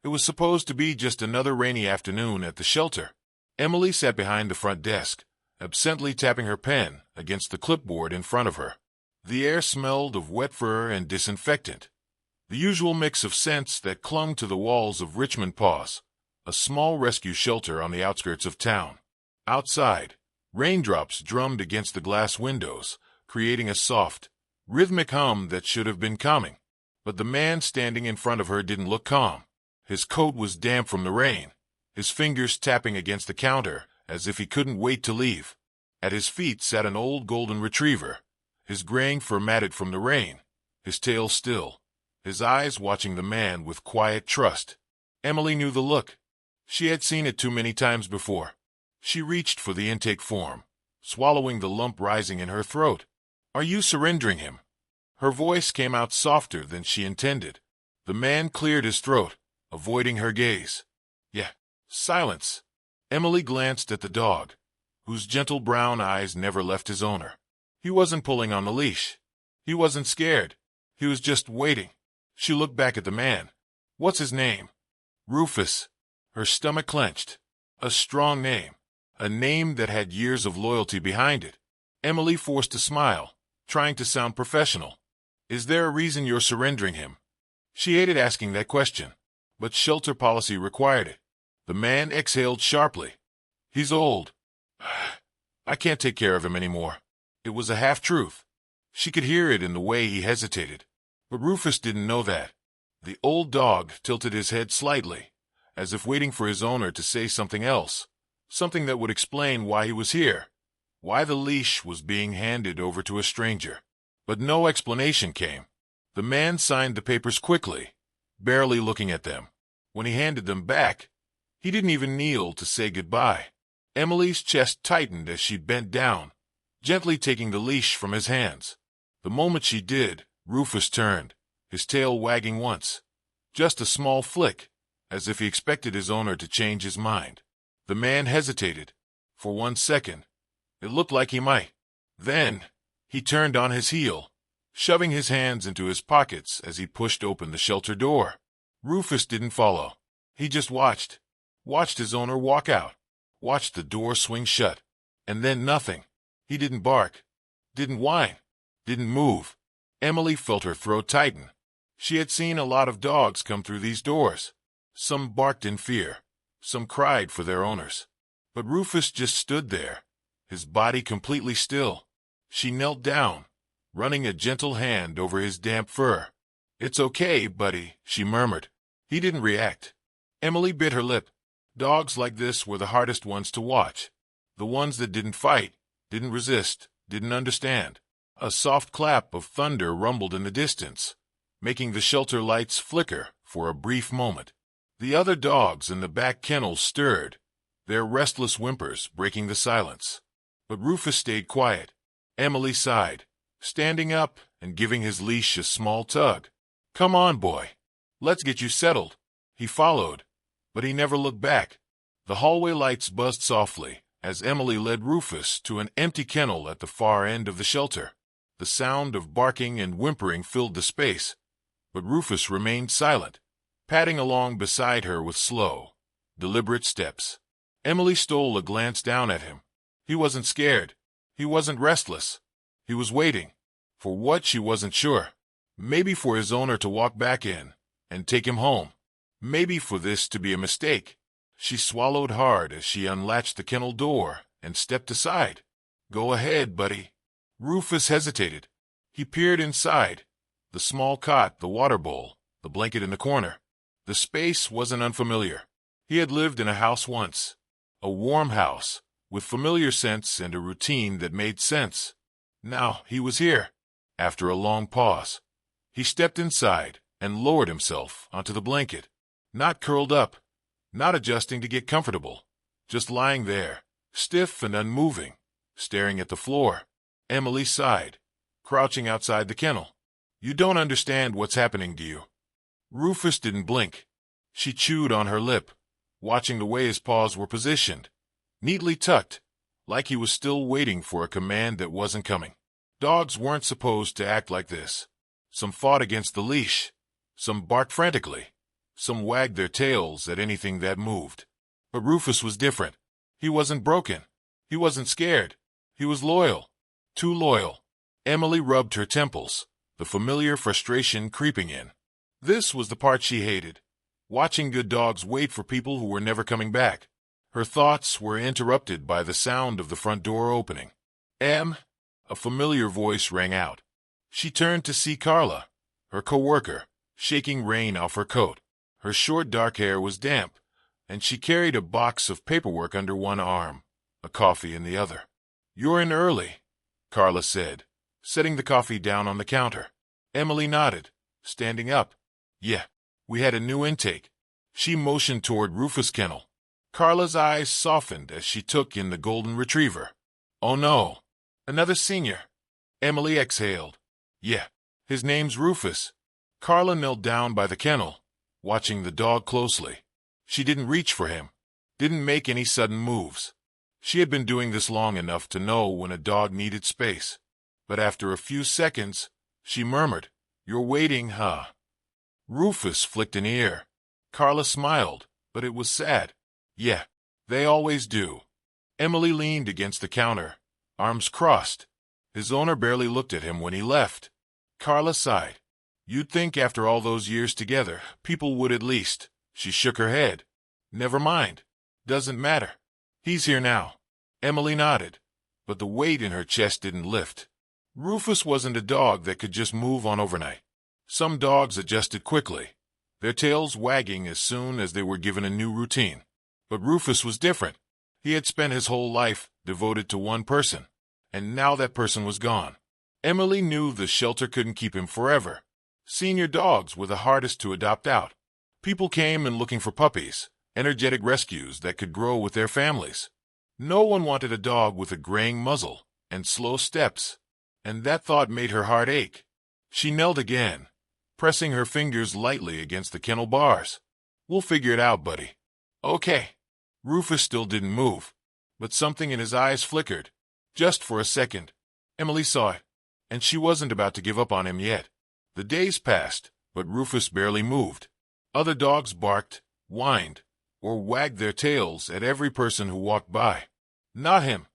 It was supposed to be just another rainy afternoon at the shelter. Emily sat behind the front desk, absently tapping her pen against the clipboard in front of her. The air smelled of wet fur and disinfectant, the usual mix of scents that clung to the walls of Richmond Paws, a small rescue shelter on the outskirts of town. Outside, raindrops drummed against the glass windows, creating a soft, rhythmic hum that should have been calming. But the man standing in front of her didn't look calm. His coat was damp from the rain, his fingers tapping against the counter as if he couldn't wait to leave. At his feet sat an old golden retriever, his graying fur matted from the rain, his tail still, his eyes watching the man with quiet trust. Emily knew the look. She had seen it too many times before. She reached for the intake form, swallowing the lump rising in her throat. "Are you surrendering him?" Her voice came out softer than she intended. The man cleared his throat, avoiding her gaze. "Yeah." Silence. Emily glanced at the dog, whose gentle brown eyes never left his owner. He wasn't pulling on the leash. He wasn't scared. He was just waiting. She looked back at the man. "What's his name?" "Rufus." Her stomach clenched. A strong name. A name that had years of loyalty behind it. Emily forced a smile, trying to sound professional. "Is there a reason you're surrendering him?" She hated asking that question, but shelter policy required it. The man exhaled sharply. "He's old. I can't take care of him anymore." It was a half-truth. She could hear it in the way he hesitated. But Rufus didn't know that. The old dog tilted his head slightly, as if waiting for his owner to say something else, something that would explain why he was here, why the leash was being handed over to a stranger. But no explanation came. The man signed the papers quickly, barely looking at them. When he handed them back, he didn't even kneel to say goodbye. Emily's chest tightened as she bent down, gently taking the leash from his hands. The moment she did, Rufus turned, his tail wagging once. Just a small flick, as if he expected his owner to change his mind. The man hesitated. For 1 second, it looked like he might. Then, he turned on his heel, shoving his hands into his pockets as he pushed open the shelter door. Rufus didn't follow. He just watched his owner walk out, watched the door swing shut, and then nothing. He didn't bark, didn't whine, didn't move. Emily felt her throat tighten. She had seen a lot of dogs come through these doors. Some barked in fear, some cried for their owners. But Rufus just stood there, his body completely still. She knelt down, running a gentle hand over his damp fur. "It's okay, buddy," she murmured. He didn't react. Emily bit her lip. Dogs like this were the hardest ones to watch. The ones that didn't fight, didn't resist, didn't understand. A soft clap of thunder rumbled in the distance, making the shelter lights flicker for a brief moment. The other dogs in the back kennel stirred, their restless whimpers breaking the silence. But Rufus stayed quiet. Emily sighed, standing up and giving his leash a small tug. "Come on, boy. Let's get you settled." He followed, but he never looked back. The hallway lights buzzed softly as Emily led Rufus to an empty kennel at the far end of the shelter. The sound of barking and whimpering filled the space, but Rufus remained silent, padding along beside her with slow, deliberate steps. Emily stole a glance down at him. He wasn't scared. He wasn't restless. He was waiting. For what, she wasn't sure. Maybe for his owner to walk back in and take him home. Maybe for this to be a mistake. She swallowed hard as she unlatched the kennel door and stepped aside. "Go ahead, buddy." Rufus hesitated. He peered inside. The small cot, the water bowl, the blanket in the corner. The space wasn't unfamiliar. He had lived in a house once. A warm house, with familiar scents and a routine that made sense. Now he was here. After a long pause, he stepped inside and lowered himself onto the blanket. Not curled up, not adjusting to get comfortable, just lying there, stiff and unmoving, staring at the floor. Emily sighed, crouching outside the kennel. "You don't understand what's happening, do you?" Rufus didn't blink. She chewed on her lip, watching the way his paws were positioned, neatly tucked, like he was still waiting for a command that wasn't coming. Dogs weren't supposed to act like this. Some fought against the leash. Some barked frantically. Some wagged their tails at anything that moved. But Rufus was different. He wasn't broken. He wasn't scared. He was loyal. Too loyal. Emily rubbed her temples, the familiar frustration creeping in. This was the part she hated. Watching good dogs wait for people who were never coming back. Her thoughts were interrupted by the sound of the front door opening. "Em?" A familiar voice rang out. She turned to see Carla, her co-worker, shaking rain off her coat. Her short dark hair was damp, and she carried a box of paperwork under one arm, a coffee in the other. "You're in early," Carla said, setting the coffee down on the counter. Emily nodded, standing up. "Yeah, we had a new intake." She motioned toward Rufus' kennel. Carla's eyes softened as she took in the golden retriever. "Oh no, another senior." Emily exhaled. "Yeah, his name's Rufus." Carla knelt down by the kennel, watching the dog closely. She didn't reach for him, didn't make any sudden moves. She had been doing this long enough to know when a dog needed space. But after a few seconds, she murmured, "You're waiting, huh?" Rufus flicked an ear. Carla smiled, but it was sad. "Yeah, they always do." Emily leaned against the counter, arms crossed. His owner barely looked at him when he left. Carla sighed. "You'd think after all those years together, people would at least." She shook her head. "Never mind. Doesn't matter. He's here now." Emily nodded, but the weight in her chest didn't lift. Rufus wasn't a dog that could just move on overnight. Some dogs adjusted quickly, their tails wagging as soon as they were given a new routine. But Rufus was different. He had spent his whole life devoted to one person, and now that person was gone. Emily knew the shelter couldn't keep him forever. Senior dogs were the hardest to adopt out. People came in looking for puppies, energetic rescues that could grow with their families. No one wanted a dog with a graying muzzle and slow steps, and that thought made her heart ache. She knelt again, pressing her fingers lightly against the kennel bars. "We'll figure it out, buddy." "Okay." Rufus still didn't move, but something in his eyes flickered. Just for a second. Emily saw it, and she wasn't about to give up on him yet. The days passed, but Rufus barely moved. Other dogs barked, whined, or wagged their tails at every person who walked by. Not him.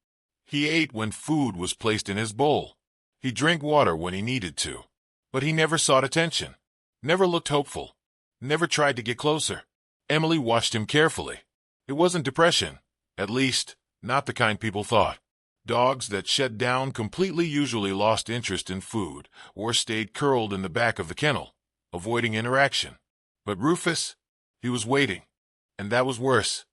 He ate when food was placed in his bowl. He drank water when he needed to. But he never sought attention, never looked hopeful, never tried to get closer. Emily watched him carefully. It wasn't depression, at least, not the kind people thought. Dogs that shut down completely usually lost interest in food or stayed curled in the back of the kennel, avoiding interaction. But Rufus, he was waiting, and that was worse.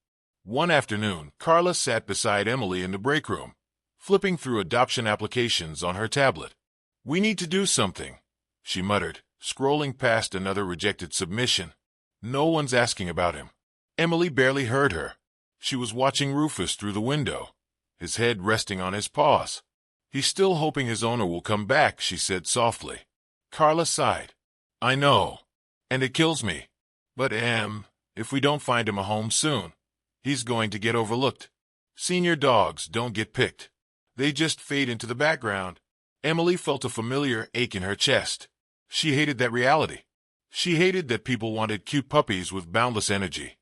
One afternoon, Carla sat beside Emily in the break room, flipping through adoption applications on her tablet. "We need to do something," she muttered, scrolling past another rejected submission. "No one's asking about him." Emily barely heard her. She was watching Rufus through the window, his head resting on his paws. "He's still hoping his owner will come back," she said softly. Carla sighed. "I know, and it kills me. But if we don't find him a home soon, he's going to get overlooked. Senior dogs don't get picked. They just fade into the background." Emily felt a familiar ache in her chest. She hated that reality. She hated that people wanted cute puppies with boundless energy.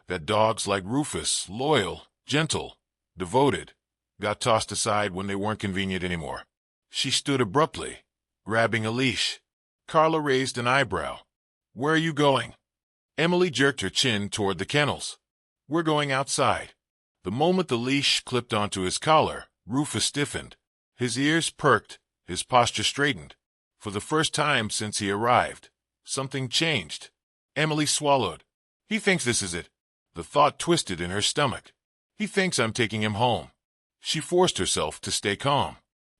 That dogs like Rufus, loyal, gentle, devoted, got tossed aside when they weren't convenient anymore. She stood abruptly, grabbing a leash. Carla raised an eyebrow. "Where are you going?" Emily jerked her chin toward the kennels. "We're going outside." The moment the leash clipped onto his collar, Rufus stiffened. His ears perked, his posture straightened. For the first time since he arrived, something changed. Emily swallowed. "He thinks this is it." The thought twisted in her stomach. "He thinks I'm taking him home." She forced herself to stay calm.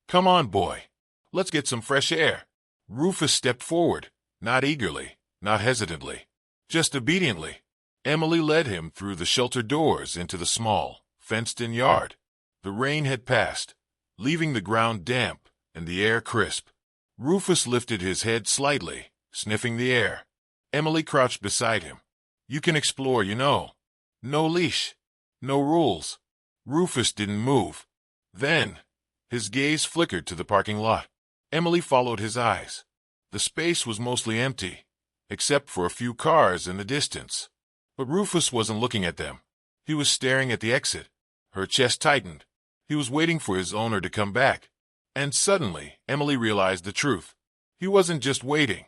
"Come on, boy. Let's get some fresh air." Rufus stepped forward, not eagerly, not hesitantly, just obediently. Emily led him through the shelter doors into the small, fenced-in yard. The rain had passed, leaving the ground damp and the air crisp. Rufus lifted his head slightly, sniffing the air. Emily crouched beside him. "You can explore, you know. No leash. No rules." Rufus didn't move. Then, his gaze flickered to the parking lot. Emily followed his eyes. The space was mostly empty. except for a few cars in the distance. But Rufus wasn't looking at them. He was staring at the exit. Her chest tightened. He was waiting for his owner to come back. And suddenly, Emily realized the truth. He wasn't just waiting.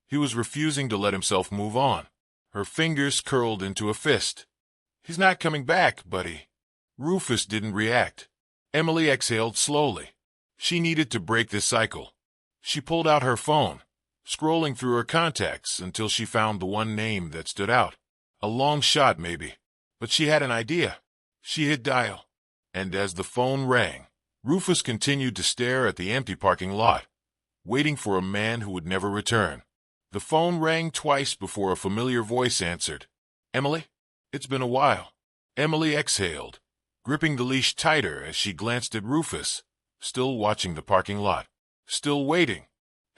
He was refusing to let himself move on. Her fingers curled into a fist. "He's not coming back, buddy." Rufus didn't react. Emily exhaled slowly. She needed to break this cycle. She pulled out her phone, scrolling through her contacts until she found the one name that stood out. A long shot, maybe. But she had an idea. She hit dial. And as the phone rang, Rufus continued to stare at the empty parking lot, waiting for a man who would never return. The phone rang twice before a familiar voice answered. "Emily? It's been a while." Emily exhaled, gripping the leash tighter as she glanced at Rufus, still watching the parking lot, still waiting.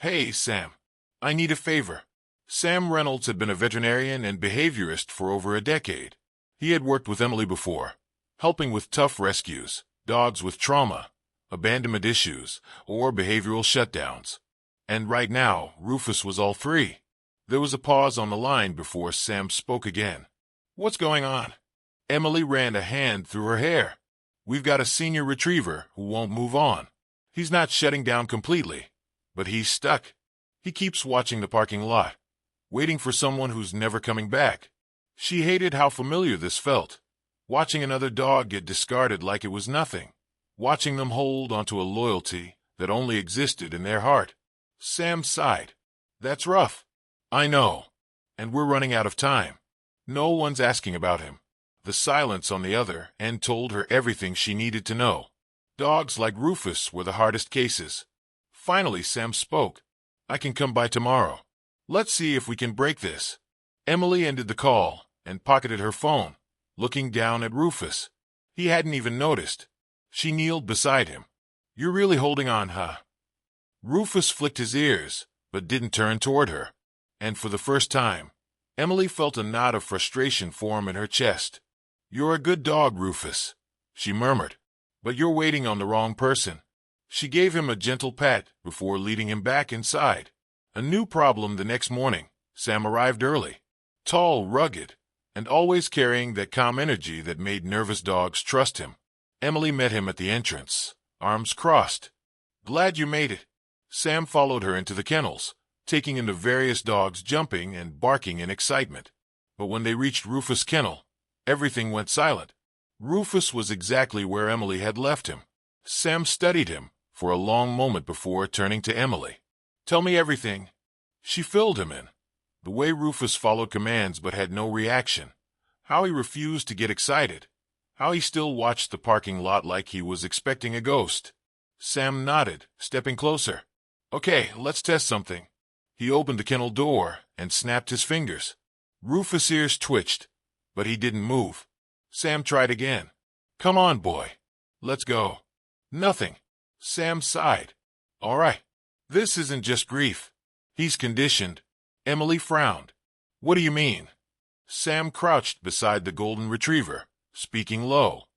"Hey, Sam. I need a favor." Sam Reynolds had been a veterinarian and behaviorist for over a decade. He had worked with Emily before, helping with tough rescues, dogs with trauma, abandonment issues, or behavioral shutdowns. And right now, Rufus was all three. There was a pause on the line before Sam spoke again. "What's going on?" Emily ran a hand through her hair. "We've got a senior retriever who won't move on. He's not shutting down completely, but he's stuck. He keeps watching the parking lot, waiting for someone who's never coming back." She hated how familiar this felt, watching another dog get discarded like it was nothing, watching them hold onto a loyalty that only existed in their heart. Sam sighed. "That's rough." "I know. And we're running out of time. No one's asking about him." The silence on the other end told her everything she needed to know. Dogs like Rufus were the hardest cases. Finally, Sam spoke. "I can come by tomorrow. Let's see if we can break this." Emily ended the call and pocketed her phone, looking down at Rufus. He hadn't even noticed. She kneeled beside him. "You're really holding on, huh?" Rufus flicked his ears, but didn't turn toward her. And for the first time, Emily felt a knot of frustration form in her chest. "You're a good dog, Rufus," she murmured, "but you're waiting on the wrong person." She gave him a gentle pat before leading him back inside. A new problem the next morning. Sam arrived early, tall, rugged, and always carrying that calm energy that made nervous dogs trust him. Emily met him at the entrance, arms crossed. "Glad you made it." Sam followed her into the kennels, taking in the various dogs jumping and barking in excitement. But when they reached Rufus' kennel, everything went silent. Rufus was exactly where Emily had left him. Sam studied him for a long moment before turning to Emily. "Tell me everything." She filled him in. The way Rufus followed commands but had no reaction. How he refused to get excited. How he still watched the parking lot like he was expecting a ghost. Sam nodded, stepping closer. "Okay, let's test something." He opened the kennel door and snapped his fingers. Rufus' ears twitched, but he didn't move. Sam tried again. "Come on, boy. Let's go." Nothing. Sam sighed. "All right. This isn't just grief. He's conditioned." Emily frowned. "What do you mean?" Sam crouched beside the golden retriever, speaking low.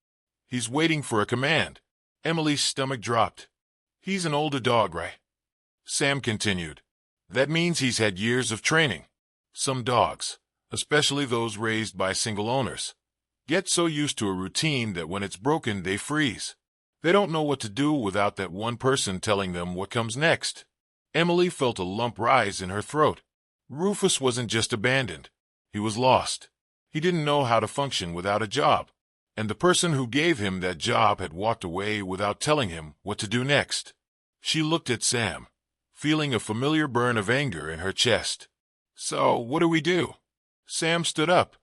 "He's waiting for a command." Emily's stomach dropped. "He's an older dog, right?" Sam continued. "That means he's had years of training. Some dogs, especially those raised by single owners, get so used to a routine that when it's broken, they freeze. They don't know what to do without that one person telling them what comes next." Emily felt a lump rise in her throat. Rufus wasn't just abandoned. He was lost. He didn't know how to function without a job. And the person who gave him that job had walked away without telling him what to do next. She looked at Sam, feeling a familiar burn of anger in her chest. "So, what do we do?" Sam stood up,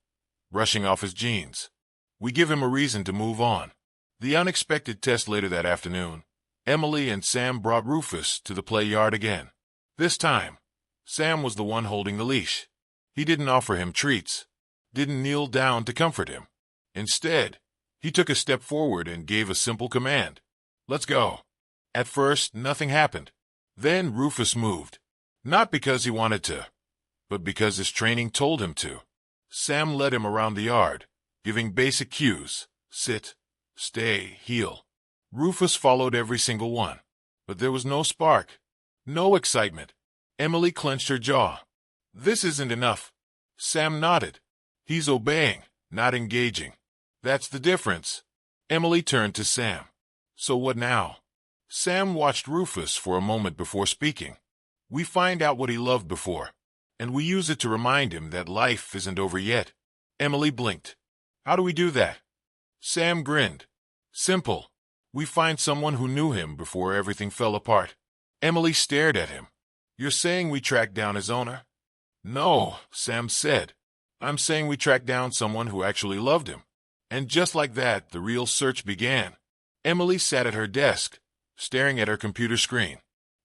brushing off his jeans. "We give him a reason to move on." The unexpected test later that afternoon, Emily and Sam brought Rufus to the play yard again. This time, Sam was the one holding the leash. He didn't offer him treats, didn't kneel down to comfort him. Instead, he took a step forward and gave a simple command. "Let's go." At first, nothing happened. Then Rufus moved. Not because he wanted to, but because his training told him to. Sam led him around the yard, giving basic cues: sit, stay, heel. Rufus followed every single one. But there was no spark, no excitement. Emily clenched her jaw. This isn't enough. Sam nodded. He's obeying, not engaging. That's the difference. Emily turned to Sam. So what now? Sam watched Rufus for a moment before speaking. We find out what he loved before, and we use it to remind him that life isn't over yet. Emily blinked. How do we do that? Sam grinned. Simple. We find someone who knew him before everything fell apart. Emily stared at him. You're saying we track down his owner? No, Sam said. I'm saying we track down someone who actually loved him. And just like that, the real search began. Emily sat at her desk, staring at her computer screen.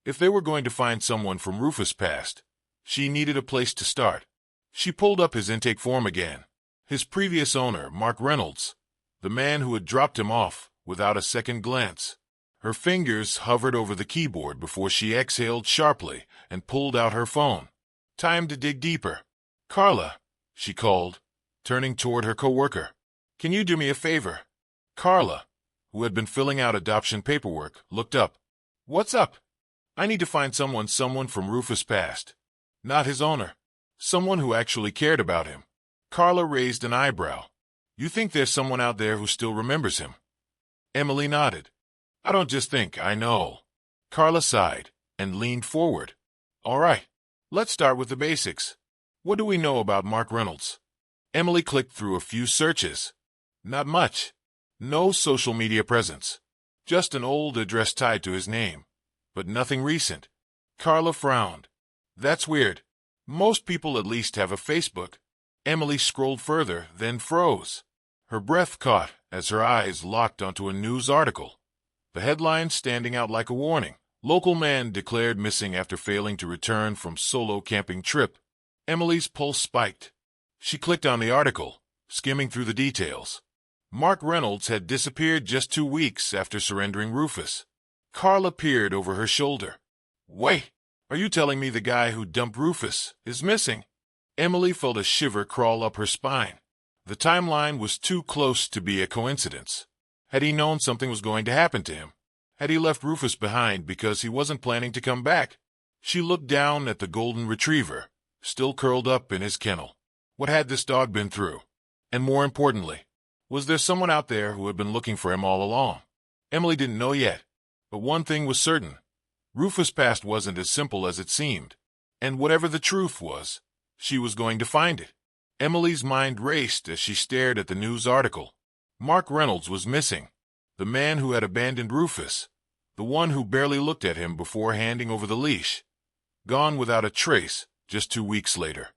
If they were going to find someone from Rufus' past, she needed a place to start. She pulled up his intake form again. His previous owner, Mark Reynolds, the man who had dropped him off without a second glance. Her fingers hovered over the keyboard before she exhaled sharply and pulled out her phone. Time to dig deeper. Carla, she called, turning toward her coworker. Can you do me a favor? Carla, who had been filling out adoption paperwork, looked up. What's up? I need to find someone from Rufus' past. Not his owner. Someone who actually cared about him. Carla raised an eyebrow. You think there's someone out there who still remembers him? Emily nodded. I don't just think, I know. Carla sighed and leaned forward. All right, let's start with the basics. What do we know about Mark Reynolds? Emily clicked through a few searches. Not much. No social media presence. Just an old address tied to his name. But nothing recent. Carla frowned. That's weird. Most people at least have a Facebook. Emily scrolled further, then froze. Her breath caught as her eyes locked onto a news article. The headline standing out like a warning. Local man declared missing after failing to return from solo camping trip. Emily's pulse spiked. She clicked on the article, skimming through the details. Mark Reynolds had disappeared just 2 weeks after surrendering Rufus. Carla peered over her shoulder. Wait, are you telling me the guy who dumped Rufus is missing? Emily felt a shiver crawl up her spine. The timeline was too close to be a coincidence. Had he known something was going to happen to him? Had he left Rufus behind because he wasn't planning to come back? She looked down at the golden retriever, still curled up in his kennel. What had this dog been through? And more importantly, was there someone out there who had been looking for him all along? Emily didn't know yet, but one thing was certain. Rufus' past wasn't as simple as it seemed, and whatever the truth was, she was going to find it. Emily's mind raced as she stared at the news article. Mark Reynolds was missing. The man who had abandoned Rufus. The one who barely looked at him before handing over the leash. Gone without a trace just 2 weeks later.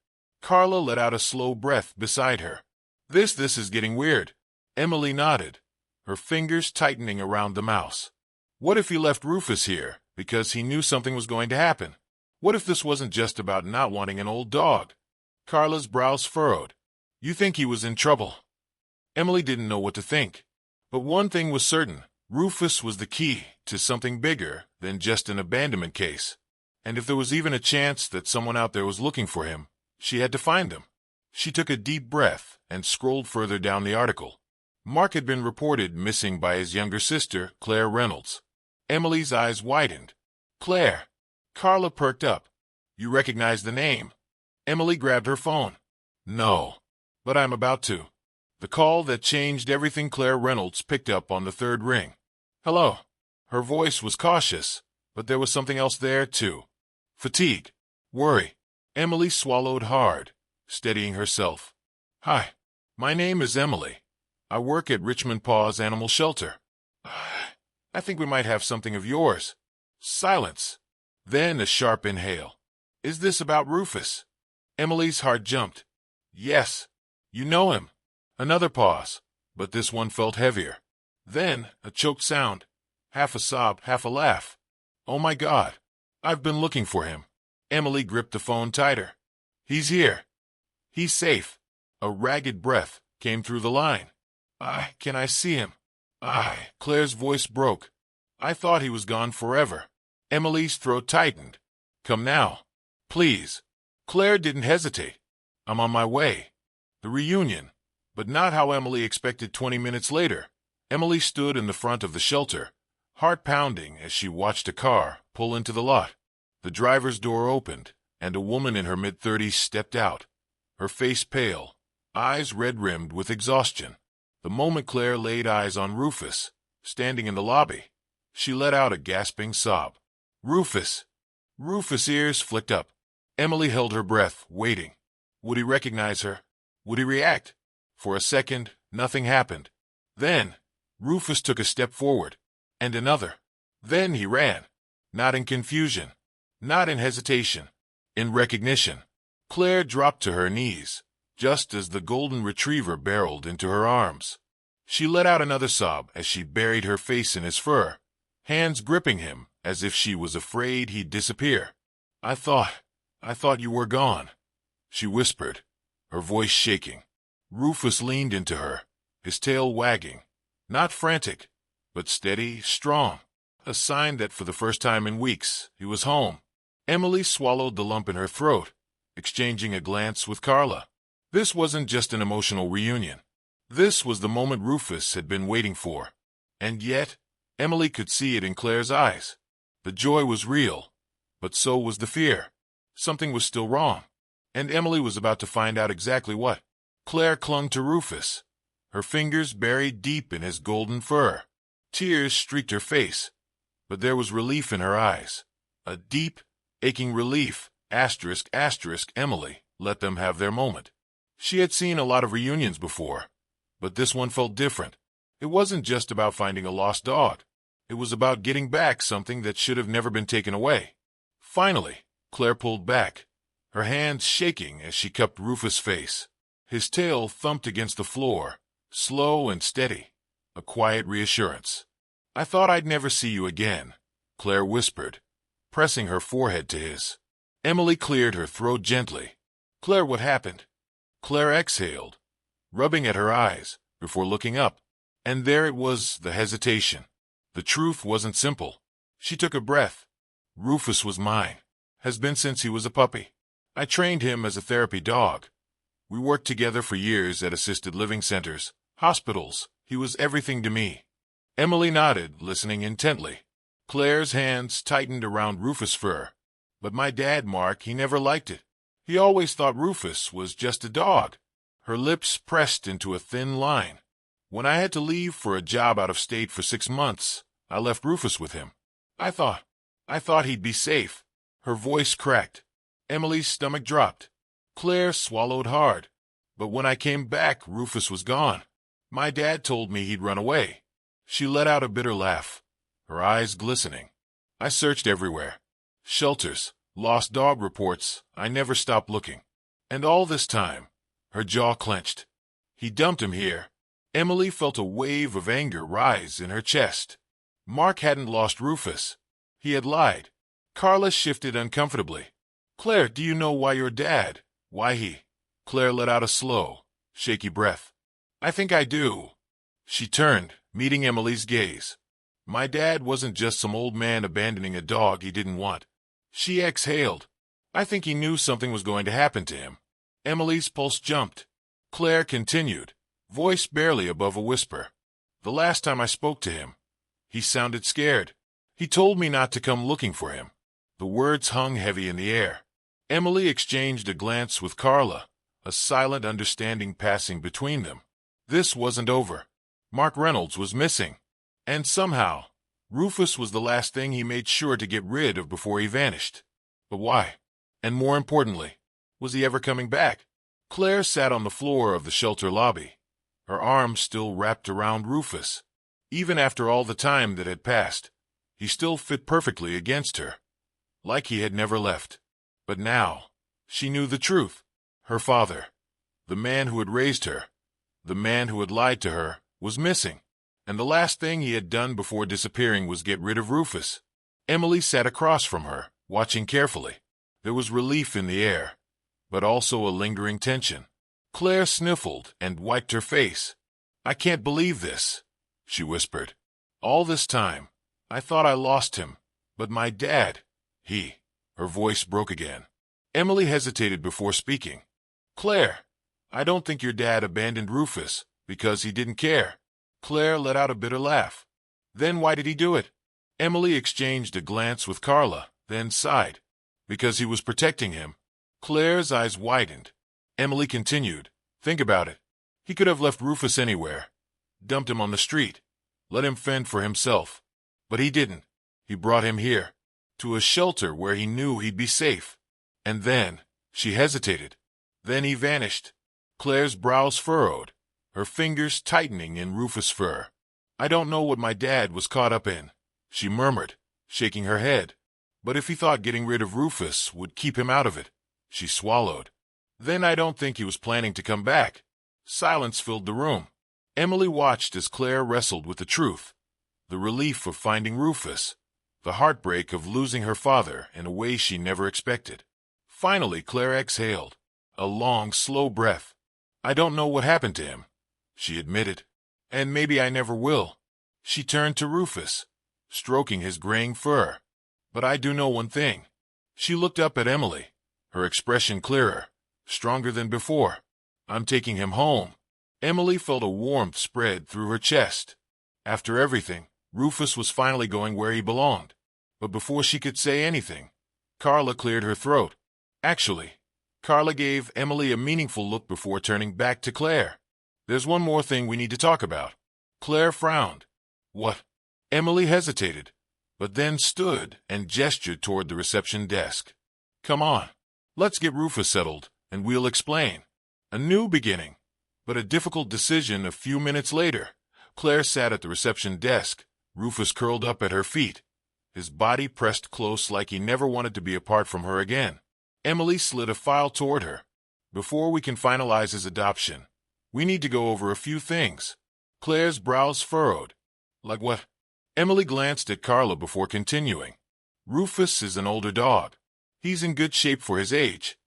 Carla let out a slow breath beside her. This is getting weird. Emily nodded, her fingers tightening around the mouse. What if he left Rufus here because he knew something was going to happen? What if this wasn't just about not wanting an old dog? Carla's brows furrowed. You think he was in trouble? Emily didn't know what to think. But one thing was certain. Rufus was the key to something bigger than just an abandonment case. And if there was even a chance that someone out there was looking for him, she had to find him. She took a deep breath and scrolled further down the article. Mark had been reported missing by his younger sister, Claire Reynolds. Emily's eyes widened. Claire. Carla perked up. You recognize the name? Emily grabbed her phone. No, but I'm about to. The call that changed everything. Claire Reynolds picked up on the third ring. Hello. Her voice was cautious, but there was something else there, too. Fatigue. Worry. Emily swallowed hard, steadying herself. Hi. My name is Emily. I work at Richmond Paws Animal Shelter. I think we might have something of yours. Silence. Then a sharp inhale. Is this about Rufus? Emily's heart jumped. Yes. You know him. Another pause, but this one felt heavier. Then a choked sound. Half a sob, half a laugh. Oh my God. I've been looking for him. Emily gripped the phone tighter. He's here. He's safe. A ragged breath came through the line. Can I see him? Claire's voice broke. I thought he was gone forever. Emily's throat tightened. Come now. Please. Claire didn't hesitate. I'm on my way. The reunion. But not how Emily expected. 20 minutes later, Emily stood in the front of the shelter, heart pounding as she watched a car pull into the lot. The driver's door opened, and a woman in her mid-30s stepped out, her face pale, eyes red-rimmed with exhaustion. The moment Claire laid eyes on Rufus, standing in the lobby, she let out a gasping sob. Rufus! Rufus' ears flicked up. Emily held her breath, waiting. Would he recognize her? Would he react? For a second, nothing happened. Then, Rufus took a step forward, and another. Then he ran. Not in confusion, not in hesitation, in recognition. Claire dropped to her knees, just as the golden retriever barreled into her arms. She let out another sob as she buried her face in his fur, hands gripping him as if she was afraid he'd disappear. I thought you were gone," she whispered, her voice shaking. Rufus leaned into her, his tail wagging, not frantic, but steady, strong, a sign that for the first time in weeks he was home. Emily swallowed the lump in her throat, exchanging a glance with Carla. This wasn't just an emotional reunion. This was the moment Rufus had been waiting for. And yet, Emily could see it in Claire's eyes. The joy was real, but so was the fear. Something was still wrong, and Emily was about to find out exactly what. Claire clung to Rufus, her fingers buried deep in his golden fur. Tears streaked her face, but there was relief in her eyes. A deep, aching relief. Emily let them have their moment. She had seen a lot of reunions before, but this one felt different. It wasn't just about finding a lost dog. It was about getting back something that should have never been taken away. Finally, Claire pulled back, her hands shaking as she cupped Rufus' face. His tail thumped against the floor, slow and steady, a quiet reassurance. "I thought I'd never see you again," Claire whispered, pressing her forehead to his. Emily cleared her throat gently. "Claire, what happened?" Claire exhaled, rubbing at her eyes before looking up. And there it was, the hesitation. The truth wasn't simple. She took a breath. "Rufus was mine. Has been since he was a puppy. I trained him as a therapy dog. We worked together for years at assisted living centers, hospitals. He was everything to me." Emily nodded, listening intently. Claire's hands tightened around Rufus' fur. "But my dad, Mark, he never liked it. He always thought Rufus was just a dog." Her lips pressed into a thin line. "When I had to leave for a job out of state for 6 months, I left Rufus with him. I thought he'd be safe." Her voice cracked. Emily's stomach dropped. Claire swallowed hard. "But when I came back, Rufus was gone. My dad told me he'd run away." She let out a bitter laugh, her eyes glistening. "I searched everywhere. Shelters, lost dog reports. I never stopped looking. And all this time," her jaw clenched, "he dumped him here." Emily felt a wave of anger rise in her chest. Mark hadn't lost Rufus. He had lied. Carla shifted uncomfortably. "Claire, do you know why your dad, why he—" Claire let out a slow, shaky breath. "I think I do." She turned, meeting Emily's gaze. "My dad wasn't just some old man abandoning a dog he didn't want." She exhaled. "I think he knew something was going to happen to him." Emily's pulse jumped. Claire continued, voice barely above a whisper. "The last time I spoke to him, he sounded scared. He told me not to come looking for him." The words hung heavy in the air. Emily exchanged a glance with Carla, a silent understanding passing between them. This wasn't over. Mark Reynolds was missing. And somehow, Rufus was the last thing he made sure to get rid of before he vanished. But why? And more importantly, was he ever coming back? Claire sat on the floor of the shelter lobby, her arms still wrapped around Rufus. Even after all the time that had passed, he still fit perfectly against her, like he had never left. But now, she knew the truth. Her father, the man who had raised her, the man who had lied to her, was missing. And the last thing he had done before disappearing was get rid of Rufus. Emily sat across from her, watching carefully. There was relief in the air, but also a lingering tension. Claire sniffled and wiped her face. "I can't believe this," she whispered. "All this time, I thought I lost him. But my dad, he—" Her voice broke again. Emily hesitated before speaking. "Claire, I don't think your dad abandoned Rufus because he didn't care." Claire let out a bitter laugh. "Then why did he do it?" Emily exchanged a glance with Carla, then sighed. Because he was protecting him. Claire's eyes widened. Emily continued, "Think about it. He could have left Rufus anywhere. Dumped him on the street. Let him fend for himself. But he didn't. He brought him here. To a shelter where he knew he'd be safe. And then," she hesitated. "Then he vanished." Claire's brows furrowed, her fingers tightening in Rufus' fur. "I don't know what my dad was caught up in," she murmured, shaking her head. "But if he thought getting rid of Rufus would keep him out of it," she swallowed. "Then I don't think he was planning to come back." Silence filled the room. Emily watched as Claire wrestled with the truth. The relief of finding Rufus. The heartbreak of losing her father in a way she never expected. Finally, Claire exhaled. A long, slow breath. "I don't know what happened to him," she admitted. "And maybe I never will." She turned to Rufus, stroking his graying fur. "But I do know one thing." She looked up at Emily, her expression clearer, stronger than before. "I'm taking him home." Emily felt a warmth spread through her chest. After everything, Rufus was finally going where he belonged. But before she could say anything, Carla cleared her throat. Actually, Carla gave Emily a meaningful look before turning back to Claire. "There's one more thing we need to talk about." Claire frowned. "What?" Emily hesitated, but then stood and gestured toward the reception desk. "Come on. Let's get Rufus settled, and we'll explain." A new beginning, but a difficult decision. A few minutes later, Claire sat at the reception desk, Rufus curled up at her feet, his body pressed close like he never wanted to be apart from her again. Emily slid a file toward her. "Before we can finalize his adoption, we need to go over a few things." Claire's brows furrowed. "Like what?" Emily glanced at Carla before continuing. "Rufus is an older dog. He's in good shape for his age,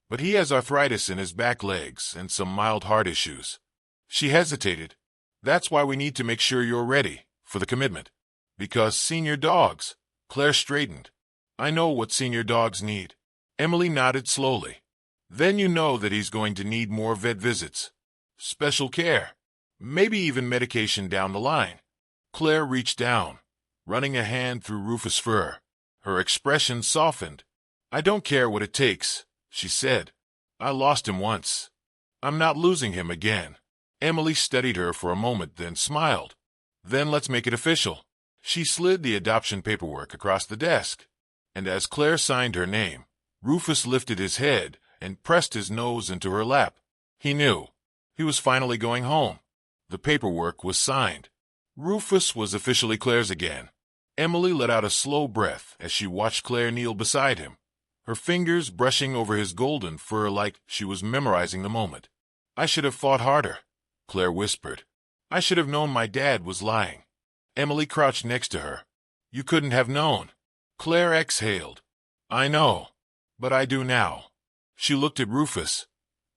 but he has arthritis in his back legs and some mild heart issues." She hesitated. "That's why we need to make sure you're ready for the commitment." "Because senior dogs." Claire straightened. "I know what senior dogs need." Emily nodded slowly. "Then you know that he's going to need more vet visits, special care, maybe even medication down the line." Claire reached down, running a hand through Rufus' fur. Her expression softened. "I don't care what it takes," she said. "I lost him once. I'm not losing him again." Emily studied her for a moment, then smiled. "Then let's make it official." She slid the adoption paperwork across the desk, and as Claire signed her name, Rufus lifted his head and pressed his nose into her lap. He knew. He was finally going home. The paperwork was signed. Rufus was officially Claire's again. Emily let out a slow breath as she watched Claire kneel beside him, her fingers brushing over his golden fur like she was memorizing the moment. "I should have fought harder," Claire whispered. "I should have known my dad was lying." Emily crouched next to her. "You couldn't have known." Claire exhaled. "I know, but I do now." She looked at Rufus,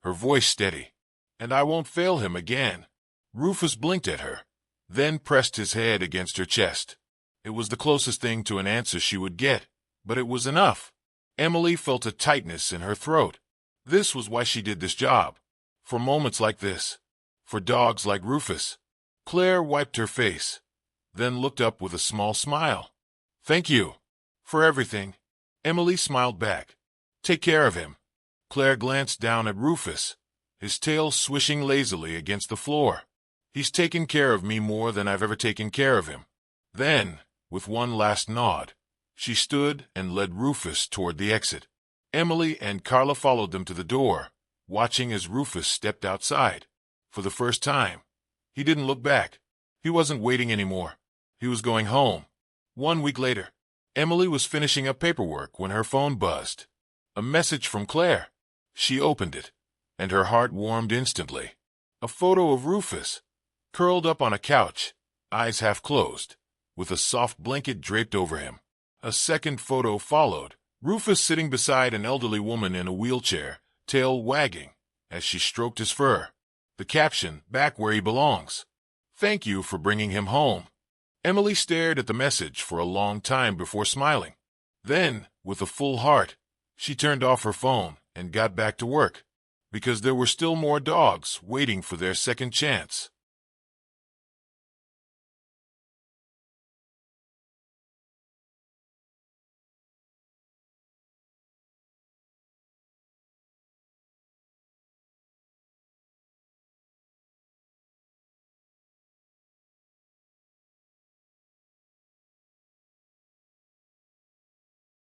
her voice steady. "And I won't fail him again." Rufus blinked at her, then pressed his head against her chest. It was the closest thing to an answer she would get, but it was enough. Emily felt a tightness in her throat. This was why she did this job. For moments like this. For dogs like Rufus. Claire wiped her face, then looked up with a small smile. "Thank you. For everything." Emily smiled back. "Take care of him." Claire glanced down at Rufus, his tail swishing lazily against the floor. "He's taken care of me more than I've ever taken care of him." Then, with one last nod, she stood and led Rufus toward the exit. Emily and Carla followed them to the door, watching as Rufus stepped outside. For the first time, he didn't look back. He wasn't waiting anymore. He was going home. 1 week later, Emily was finishing up paperwork when her phone buzzed. A message from Claire. She opened it, and her heart warmed instantly. A photo of Rufus, curled up on a couch, eyes half closed, with a soft blanket draped over him. A second photo followed, Rufus sitting beside an elderly woman in a wheelchair, tail wagging, as she stroked his fur. The caption, "Back where he belongs. Thank you for bringing him home." Emily stared at the message for a long time before smiling. Then, with a full heart, she turned off her phone and got back to work, because there were still more dogs waiting for their second chance.